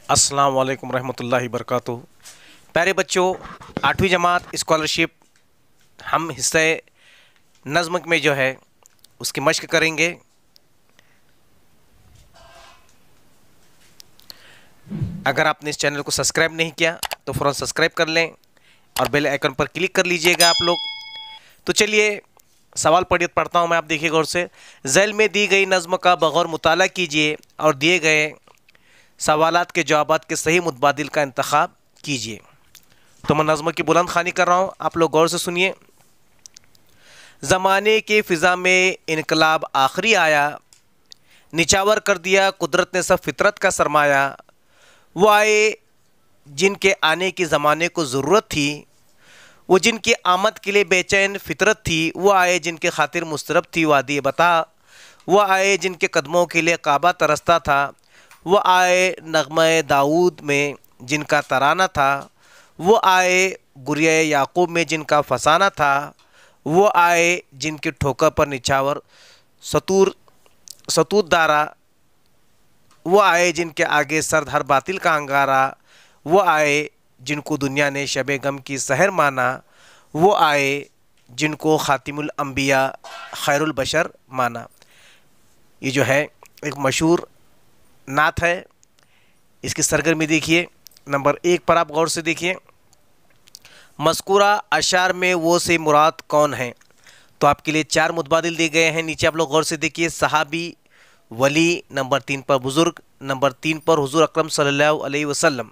अस्सलाम वालेकुम रहमतुल्लाहि वबरकातुहू। प्यारे बच्चों, 8वीं जमात स्कॉलरशिप हम हिस्से नज़्म में जो है उसकी मश्क करेंगे। अगर आपने इस चैनल को सब्सक्राइब नहीं किया तो फ़ौरन सब्सक्राइब कर लें और बेल आइकन पर क्लिक कर लीजिएगा आप लोग। तो चलिए सवाल पढ़ता हूँ मैं, आप देखिए गौर से। ज़ैल में दी गई नज़्म का बगौर मुताला कीजिए और दिए गए सवालात के जवाबात के सही मुतबादिल का इंतखाब कीजिए। तो मैं नज़्म की बुलंद ख़ानी कर रहा हूँ, आप लोग गौर से सुनिए। ज़माने के फ़िज़ा में इनकलाब आखिरी आया, निछावर कर दिया कुदरत ने सब फितरत का सरमाया। वो आए जिनके आने की ज़माने को ज़रूरत थी, वो जिनकी आमद के लिए बेचैन फितरत थी। वो आए जिनके खातिर मुस्तरब थी वादी बता, वो आए जिनके कदमों के लिए काबा तरसता था। वो आए नग़्मे दाऊद में जिनका तराना था, वो आए गुरिया याकूब में जिनका फसाना था। वो आए जिनकी ठोकर पर निछावर सतूत दारा, वो आए जिनके आगे सर्द हर बातिल का अंगारा। वो आए जिनको दुनिया ने शब गम की सहर माना, वो आए जिनको ख़ातिमुल अंबिया खैरुल बशर माना। ये जो है एक मशहूर नात है, इसकी सरगर्मी देखिए। नंबर 1 पर आप गौर से देखिए, मज़कूरा अशार में वो से मुराद कौन है। तो आपके लिए 4 मुतबादिल दिए गए हैं, नीचे आप लोग गौर से देखिए। सहाबी, वली, नंबर 3 पर बुज़ुर्ग, नंबर 3 पर हुज़ूर अकरम सल्लल्लाहु अलैहि वसल्लम।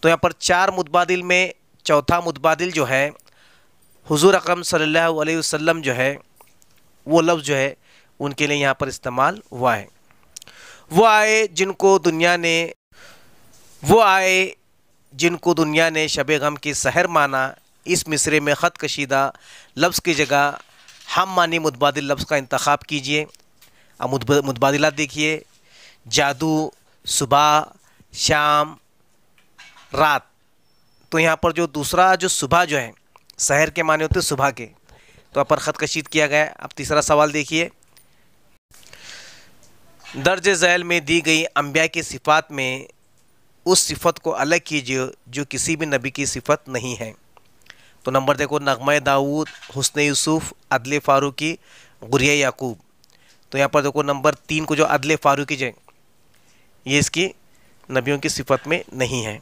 तो यहाँ पर 4 मुतबादिल में चौथा मुतबादिल जो है हुज़ूर अकरम सल्लल्लाहु अलैहि वसल्लम जो है, वो लफ्ज़ जो है उनके लिए यहाँ पर इस्तेमाल हुआ है। वो आए जिनको दुनिया ने शब गम की सहर माना। इस मिसरे में ख़त कशीदा लफ्ज़ की जगह हम मानी मुतबादिल लफ्ज़ का इंतखाब कीजिए। अब मुतबादिलात देखिए, जादू, सुबह, शाम, रात। तो यहाँ पर जो दूसरा जो सुबह जो है, सहर के माने होते सुबह के, तो यहाँ पर ख़त कशीद किया गया है। अब तीसरा सवाल देखिए, दर्ज झैल में दी गई अंबिया की सिफ़ात में उस सिफ़त को अलग कीजिए जो किसी भी नबी की सिफ़त नहीं है। तो नंबर देखो, नग़्मा दाऊद, हुस्न यूसुफ़, अदल फ़ारूकी, गुरिया याकूब। तो यहाँ पर देखो नंबर 3 को जो अदल फ़ारूकी जो ये इसकी नबियों की सिफ़त में नहीं है।